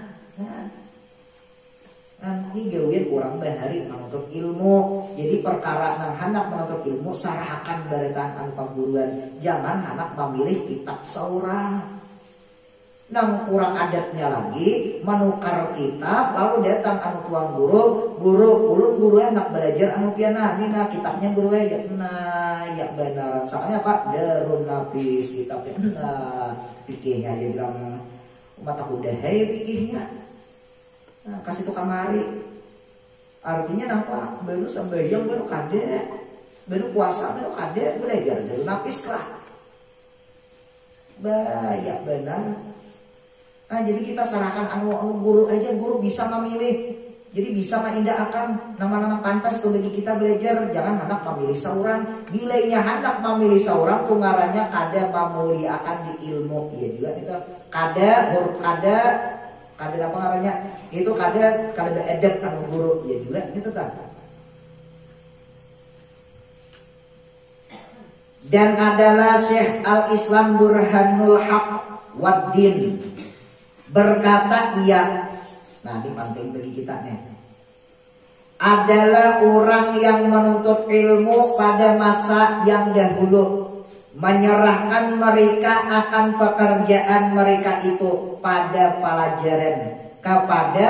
ini gawian orang bahari menuntut ilmu. Jadi perkara nang hendak menuntut ilmu sarahakan baritan anu paguruan. Jangan hendak memilih kitab seorang. Nang kurang adatnya lagi menukar kitab lalu datang anu tuan guru ulun guru hendak belajar anu piana nina kitabnya guru ya. Nah, ya benar. Soalnya Pak Darun Nafis kitabnya. Nah, fikihnya dia bilang mata udah hai fikihnya. Nah, kasih tuh kamari. Artinya apa? Baru sembahyang baru kade, baru puasa baru kade, belajar dari napis lah. Banyak benar. Nah, jadi kita serahkan anu guru aja, guru bisa memilih. Jadi bisa maindah akan nama-nama pantas tuh bagi kita belajar. Jangan hendak memilih seorang. Bilainya hendak memilih seorang tuh ngarannya kada memuliakan di ilmu. Iya juga itu kada apa ngarannya? Itu kada beredep anu guru. Iya juga gitu kan. Dan adalah Syekh Al-Islam Burhanul Haq Waddin berkata ia, nah ini penting bagi kita nih, adalah orang yang menuntut ilmu pada masa yang dahulu menyerahkan mereka akan pekerjaan mereka itu pada pelajaran kepada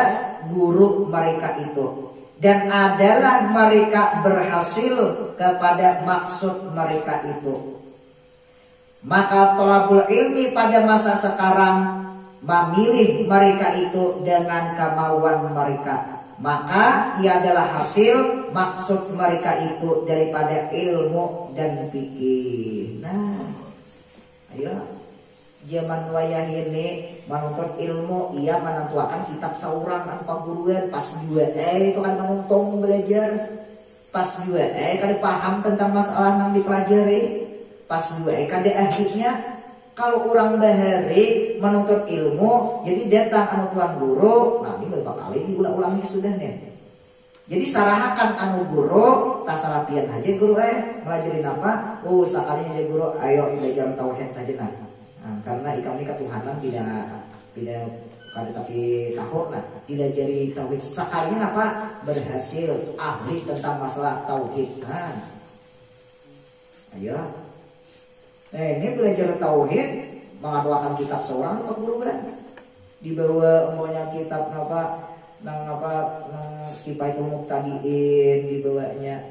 guru mereka itu, dan adalah mereka berhasil kepada maksud mereka itu. Maka thalabul ilmi pada masa sekarang memilih mereka itu dengan kemauan mereka, maka tiadalah hasil maksud mereka itu daripada ilmu dan fikih. Nah, ayo zaman wayah ini menuntut ilmu, ia menentukan kitab saurang anu paguruan pas juga itu kan menuntung belajar pas juga kan paham tentang masalah yang dipelajari pas juga kan ahlinya. Kalau orang bahari menuntut ilmu, jadi datang anu tuan guru, nah ini berapa kali diulang-ulangi sudah nih. Jadi sarahakan anu guru, tak sarapian aja guru melajarin apa? Oh sekalinya aja guru, ayo belajar tauhid aja nah. Karena ikam ini ketuhanan tidak kada tapi tahu nah, tidak jadi tauhid. Sekalinya apa? Berhasil ahli tentang masalah tauhid. Nah, ayo. Ini belajar tauhid mengaduakan kitab seorang keguruan dibawa umumnya kitab nang kipai tumuk tadiin dibawanya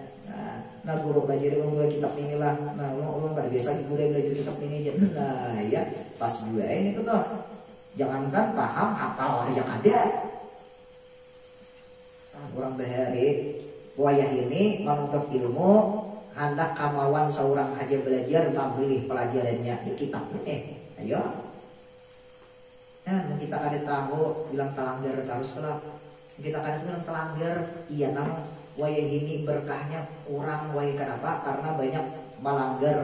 nah guru belajar kitab inilah nah ulun pada biasa guru belajar kitab ini aja nah ya pas juga ini tuh jangankan paham hafal yang ada orang bahari wayah ini menuntut ilmu hendak kamawan seorang aja belajar memilih pelajarannya di kitab ini. Ayo. Nah, kita kada tahu bilang telanggar terus lah. Kita kada bilang telanggar, iya nang wayah ini berkahnya kurang wayah kenapa? Karena banyak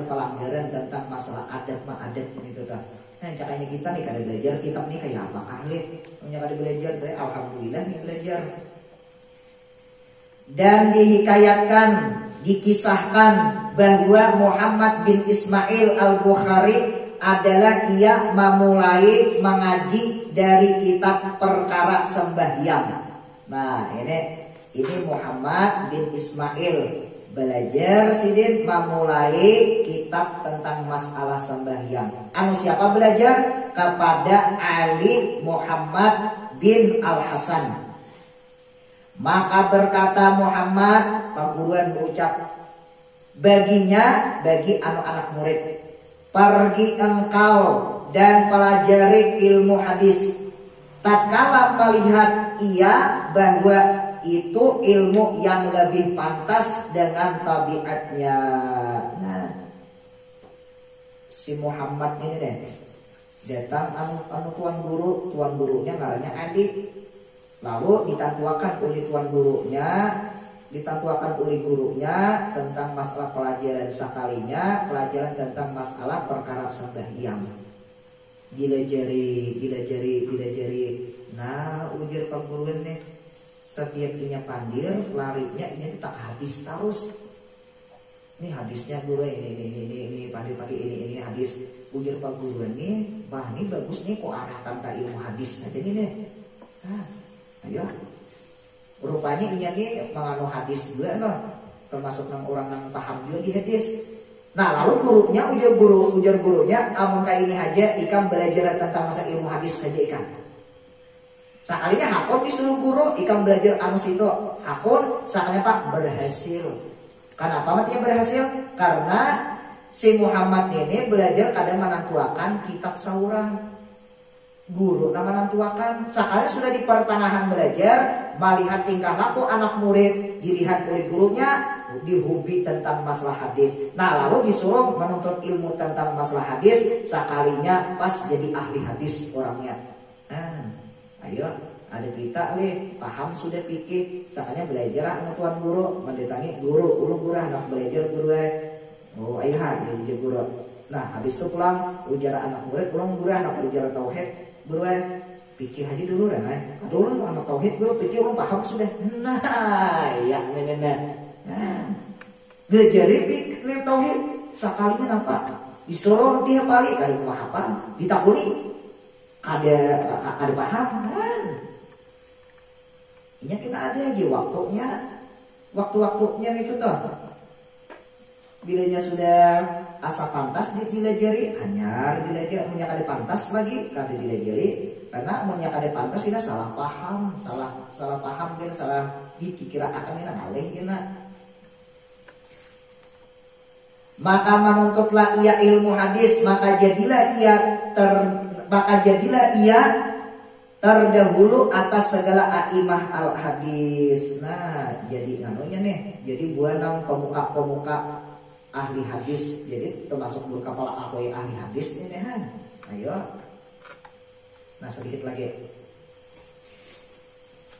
pelanggaran tentang masalah adab gitu ta. Nah, caranya kita nih kada belajar kitab nih kayak apa kali? Punya kada belajar, alhamdulillah nih belajar. Dan dikisahkan bahwa Muhammad bin Ismail al-Bukhari adalah ia memulai mengaji dari kitab perkara sembahyang. Nah ini Muhammad bin Ismail belajar sidin memulai kitab tentang masalah sembahyang. Anu siapa belajar? Kepada Ali Muhammad bin Al-Hasan. Maka berkata Muhammad, paguruan berucap baginya, bagi anak-anak murid, pergi engkau dan pelajari ilmu hadis. Tatkala melihat ia bahwa itu ilmu yang lebih pantas dengan tabiatnya. Nah, si Muhammad ini deh datang anu tuan gurunya namanya Adi. Lalu ditentuakan oleh gurunya tentang masalah pelajaran sekalinya, pelajaran tentang masalah perkara sembahyang. Dilajari. Nah, ujar pak guruan nih, setiap inya pandir, larinya ini tak habis terus. Ini hadisnya guru ini pagi ini hadis. Ujar pak guruan nih, wah ini bagus nih kok arahkan ke ilmu hadis aja nih. Nah, ayo, rupanya iya nih menganu hadis juga termasuk orang yang paham juga di hadis. Nah lalu ujar gurunya, amun kayak ini aja ikam belajar tentang masa ilmu hadis saja ikam. Sekalinya hakun disuruh guru, ikam belajar anu situ hakun, sekalinya pak berhasil. Kenapa matinya berhasil? Karena si Muhammad ini belajar kadang menantuakan kitab saurang. Guru nama nantuakan sekali sudah di pertengahan belajar melihat tingkah laku anak murid dilihat oleh gurunya dihobi tentang masalah hadis. Nah lalu disuruh menuntut ilmu tentang masalah hadis sekalinya pas jadi ahli hadis orangnya. Nah ayo ada kita paham sudah pikir sekalinya belajar anak tuan guru mendatangi guru anak belajar guru oh ayo jadi guru. Nah habis itu pulang ujar anak murid pulang guru anak belajar tauhid. Guru pikir aja dulu kan dulu anak tauhid guru pikir orang paham sudah nah ya nah belajar pikir tauhid sekalinya nampak disuruh dia balik kada paham ditakuni kada paham kan ini kita ada aja waktu-waktunya itu toh bilanya sudah asa pantas dilajari hanya dilajari punya kada pantas lagi kada dilajari karena punya kada pantas kita salah paham dan salah dikira akan kita ngalih kita. Maka menuntutlah ia ilmu hadis maka jadilah ia terdahulu atas segala aimah al hadis. Nah, jadi nganunya nih, jadi buanang pemuka-pemuka ahli hadis. Jadi termasuk kepala ahli hadis ini kan. Ayo. Nah, sedikit lagi.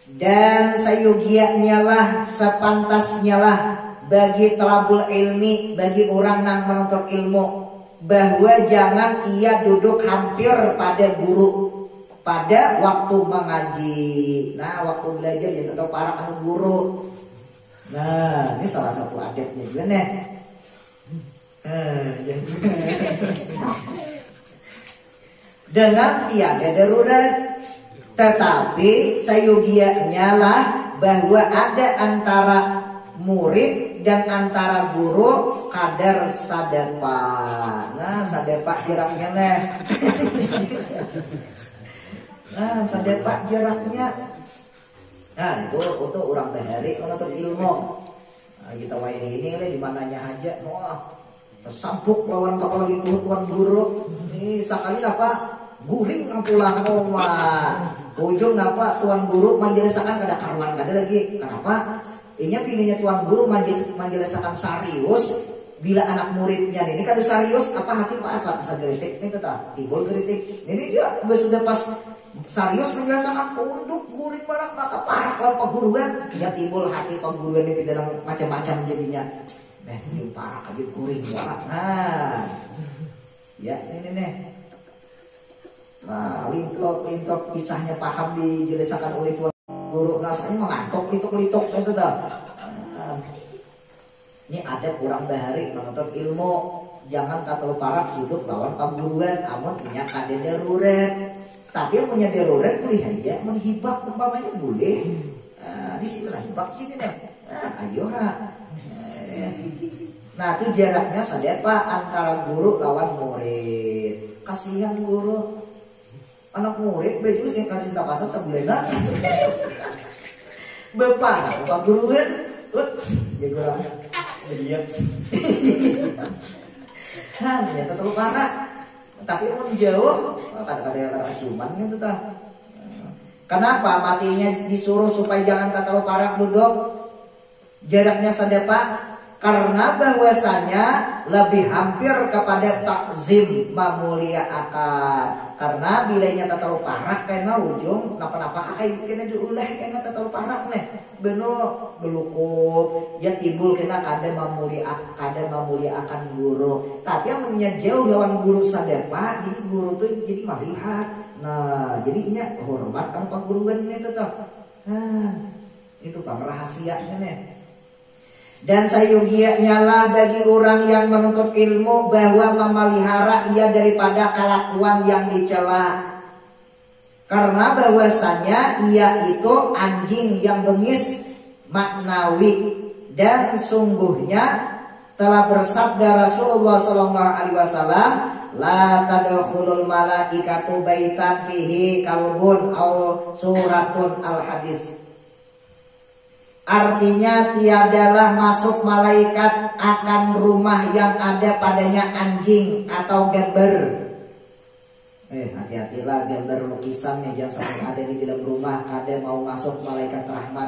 Dan sayugianya lah, sepantasnya lah bagi talabul ilmi, bagi orang yang menuntut ilmu, bahwa jangan ia duduk hampir pada guru pada waktu mengaji. Nah, waktu belajar ya tetap para anu guru. Nah, ini salah satu adabnya juga nih. Dengan tiada darurat, tetapi sayugianya lah bahwa ada antara murid dan antara guru kadar sadepa. Nah, sadepa jaraknya nih. Nah, sadepa jaraknya. Nah, itu orang bahari menuntut ilmu. Nah, kita wayah ini di mananya aja, wah, tersampuk lawan kepala itu tuan guru. Ini sekali apa? Guring pulang rumah. Ujung apa tuan guru menjelaskan kada karuan kada lagi. Kenapa? Inya pilihnya tuan guru menjelaskan serius. Bila anak muridnya ini kada serius, apa hati pasar sageritik ini tetap timbul kritik. Ini dia sudah pas serius menjelaskan untuk guring malah maka parah kalau perguruan. Dia timbul hati perguruan ini dalam macam-macam jadinya. Ini parah aja guring malah. Nah, ya ini nih. Nah, lintok kisahnya paham dijelaskan oleh tuan guru. Rasanya mengantuk litok itu dah. Ini ada kurang bahari menuntut ilmu. Jangan kata parak duduk lawan pangguruan. Amun punya kada darurat. Tapi yang punya darurat boleh aja menghibak umpamanya boleh. Di sini lah hibak sini deh. Ayo ha. Nah, itu jaraknya sadepa antara guru lawan murid. Kasihan guru. Anak murid baju sih kan cinta pasang sebulan. Bapak, bapak guru kan, jago lah. Dia, ternyata terlalu parah. Tapi mau jauh, kata-kata cuman gitu tuh. Kenapa matinya disuruh supaya jangan terlalu parah duduk? Jaraknya sadepa. Karena bahwasanya lebih hampir kepada takzim memuliakan. Karena bilanya tak terlalu parah karena ujung napa-napa akai kena diulah kena tak terlalu parah nih. Beno belukup ya timbul kena kada memuliakan guru. Tapi yang punya jauh lawan guru sadepa, jadi guru tuh jadi melihat. Nah, jadinya hormat kan perguruan ini tetap. Nah, itu Pak rahasianya nih. Dan sayugianya lah bagi orang yang menuntut ilmu bahwa memelihara ia daripada kelakuan yang dicela. Karena bahwasanya ia itu anjing yang bengis maknawi. Dan sungguhnya telah bersabda Rasulullah SAW, la tadkhulul malaikatu baitan fihi kalbun aw suratun al hadis. Artinya tiadalah masuk malaikat akan rumah yang ada padanya anjing atau gambar. Hati-hatilah gambar lukisannya jangan sampai ada di dalam rumah. Ada mau masuk malaikat rahmat.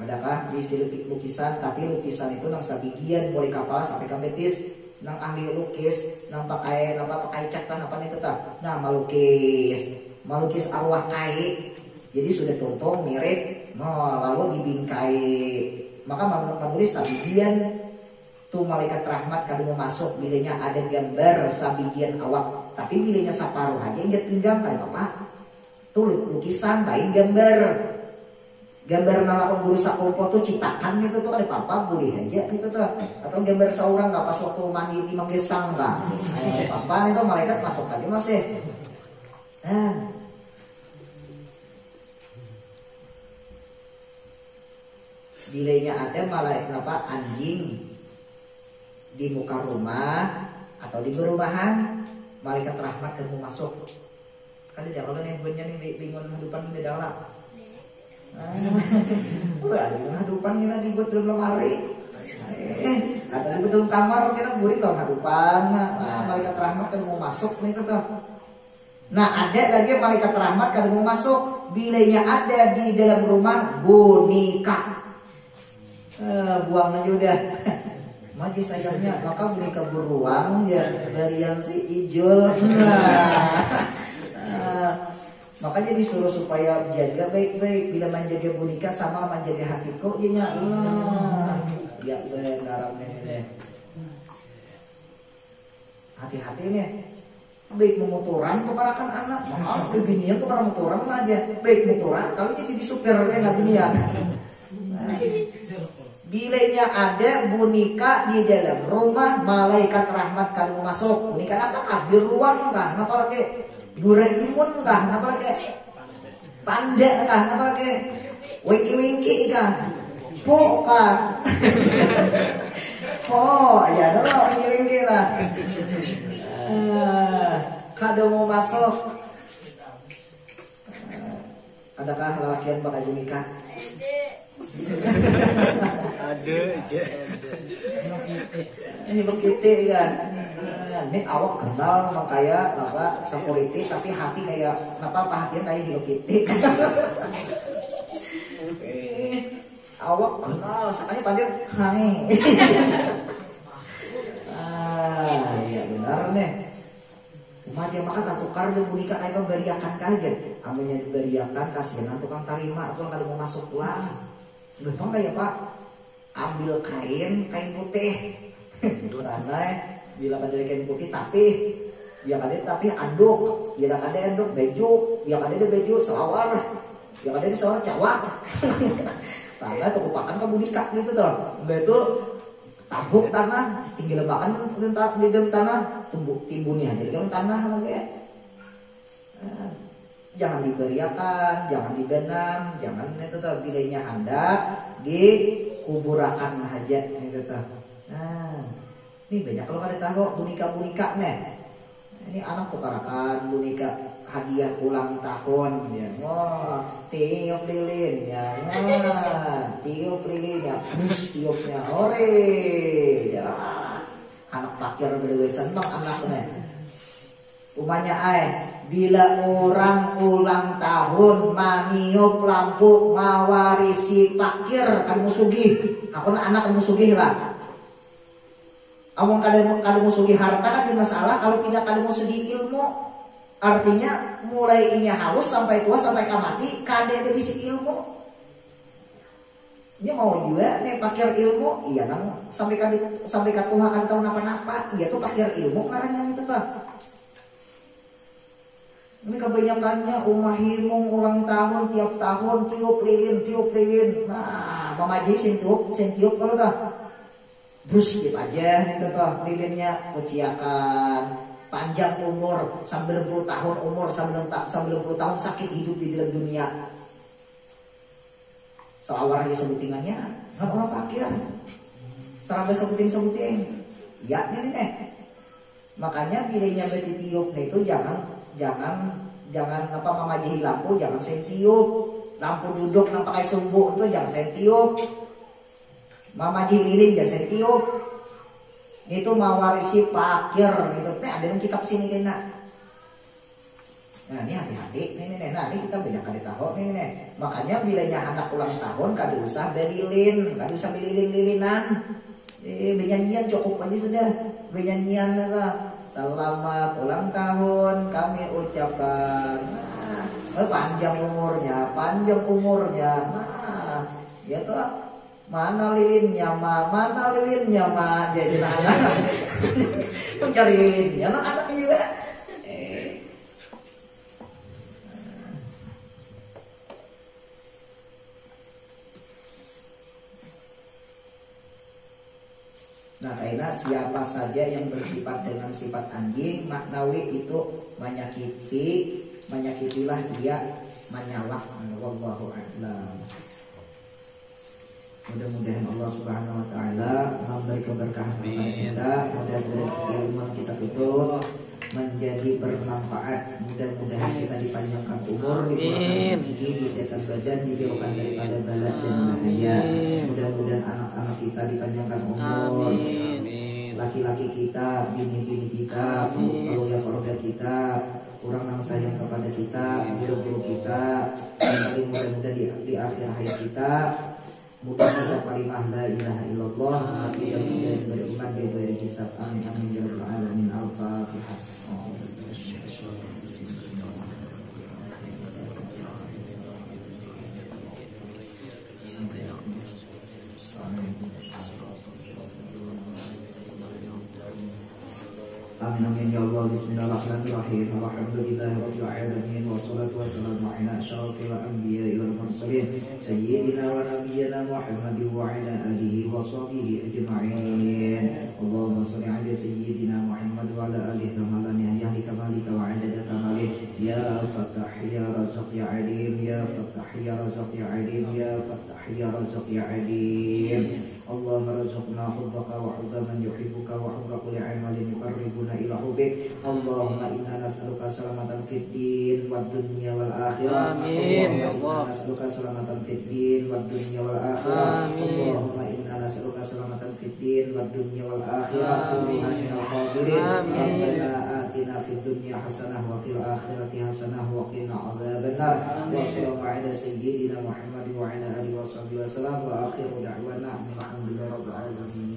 Adakah di lukisan? Tapi lukisan itu nang sabigian mulai kepala sampai ke betis. Nang ahli lukis, nang pakai cat kan apa nih tetap. Nah malukis arwah kai. Jadi sudah tonton mirip, lalu dibingkai. Maka menulis sabigian tuh malaikat rahmat kalau mau masuk bilanya ada gambar sabigian awak. Tapi bilanya separuh aja injak pinggang kan apa? Tuh lukisan lain gambar. Gambar nalakon guru sakopo tuh citakan gitu tuh ada apa boleh aja gitu tuh. Atau gambar seorang nggak pas waktu mandi di manggesang lah. Apa itu malaikat masuk aja masih. Nah. Bilanya ada malaikat apa anjing di muka rumah atau di perumahan, malaikat rahmat kan mau masuk. Kan di dalam yang punya nih bingung hadupan di dalam. Ada hadupan kita dibuat dalam lemari. Atau di dalam kamar kita burik dalam hadupan. Malaikat rahmat kan mau masuk nih tetap. Nah ada lagi malaikat rahmat kalau mau masuk, bilainya ada di dalam rumah boneka. Buang aja udah. Maju sayangnya, maka boneka beruang ya dari yang si Ijul. Makanya disuruh supaya jaga baik-baik bila menjaga boneka sama menjaga hati kok nya. Ya benar deh. Hati-hati nih. Baik memotoran tukarakan anak, maaf beginian tukaran motoran mah aja. Baik motoran, tapi jadi supir ya nggak ginian. Bilainya ada boneka di dalam rumah, malaikat rahmat kalau masuk. Boneka apa? Biruan kah? Kenapa lagi? Doraemon kah? Kenapa lagi? Panda kah? Kenapa lagi? Winky kah? Po kah? Oh ya dong, winky lah. Kado mau masuk. Adakah lelakian pakai boneka? Ada aja. Ini begitu kan. Ini awak kenal makanya apa security tapi hati kayak kenapa perhatian kayak Hello Kitty. Awak kenal sekali panggil hai. Iya benar nih. Umatnya maka tak tukar dia boneka kayak pemberiakan kaja. Ambilnya diberiakan kasihan tukang tarima pun kalau mau masuk pulang. Betul nggak ya Pak? Ambil kain putih. Karena bila ada kain putih tapi biar ada tapi anduk, biar ada anduk baju, biar ada baju selawar, biar ada selawar cawat. Karena toko pakan kamu nikah gitu tuh. Betul tabuk tanah, tinggi lebakan di dalam tanah, timbunnya jadi kan tanah lagi ya. Jangan diberiakan, jangan dibenam, jangan itu tuh bilainya Anda dikuburakan hajat itu tuh. Nah, ini banyak kalau kada tahu boneka nih. Ini anak tukarakan boneka hadiah ulang tahun ya. Wah, tiup lilin ya. Nah, tiup lilin ya. Bus tiupnya ore ya. Anak takir bener seneng anaknya. Umanya bila orang ulang tahun maniup lampu mawarisi pakir kamu sugih. Aku anak kamu sugih lah. Among kalau musuhi harta kan di masalah, kalau tidak kalau musuhi ilmu, artinya mulai inya halus sampai tua sampai kamati, kade ada bisi ilmu. Dia mau juga nih pakir ilmu, iya nang sampai ke tua kan tahu napa-napa, iya tuh pakir ilmu ngarannya itu tuh. Ini kebanyakannya umahimung ulang tahun tiap tahun tiup lilin. Nah, mamaji sen tiup kalau tuh. Brus dip aja nih tuh lilinnya kuciakan panjang umur 90 tahun umur 90 tahun sakit hidup di dalam dunia. Selawar aja sebutingannya nggak orang pakir. Serangga sebutin. Ya nih. Makanya bilainya beti tiup nih itu jangan apa mamaji lampu jangan sentiup. Lampu duduk nampak kayak sumbu itu jangan sentiup. Mama lilin jangan saya tiup. Itu mawarisi pakir gitu. Ada yang kitab sini kena. Nah ini hati-hati. Nih. Nah ini kita banyak kali tahu. Nih. Makanya bilanya anak ulang tahun kada usah belilin, kada usah belilin-lilinan. Benyanyian cukup aja sudah. Benyanyian lah. Selamat ulang tahun kami ucapkan. Panjang umurnya. Nah, ya tuh. Mana lilinnya ma jadi anak mencari lilinnya anak juga Nah karena siapa saja yang bersifat dengan sifat anjing maknawi itu menyakitilah dia menyalah. Wallahu a'lam. Mudah-mudahan Allah Subhanahu wa taala memberi keberkahan kepada kita, mudah-mudahan ilmu kita itu menjadi bermanfaat, mudah-mudahan kita dipanjangkan umur, dikurangi rezeki, disehatkan badan, dijauhkan daripada bala dan bahaya. Mudah-mudahan anak-anak kita dipanjangkan umur, laki-laki kita, bini-bini kita, keluarga-keluarga kita orang yang sayang kepada kita, guru-guru kita, yang paling mudah-mudah di akhir hayat kita. Mudah-mudahan kalimah la ilaha illallah mati dan beriman beri hisab. Amin amin ya rabbal alamin. Al-Fatihah. Amin amin ya Allah. Bismillahirrahmanirrahim. Alhamdulillahirabbil alamin wassalatu wassalamu ala asyrafil anbiya'i wal mursalin sayyidina wa nabiyyina Muhammadin wa ala alihi wa sahbihi ajma'in. Allahumma shalli ala sayyidina Muhammad wa ala alihi kama yahdi kamalika wa adada kamalih. Ya Fattah ya Razaq ya Alim, ya Fattah ya Razaq ya Alim, ya Fattah ya Razaq ya Alim. Allahumma razuqna hubbaka wa hubba man yuhibbuka wa hubba kulli amalin yuqarribuna ila hubbik. Allahumma inna nas'aluka salamatan fid din wad dunya wal akhirah. Amin ya Allahumma Allah. inna nas'aluka salamatan fid din wad dunya wal akhirah. Amin. Allahumma inna nas'aluka salamatan fid din wad dunya wal akhirah. Amin. Amin al qadirin. Amin. Rabbana atina fid dunya hasanah wa fil akhirati hasanah wa qina adzabannar. Wa sallallahu ala sayyidina Muhammad wa ala alihi wa sahbihi wasallam wa akhiru da'wana alhamdulillahi rabbil alamin.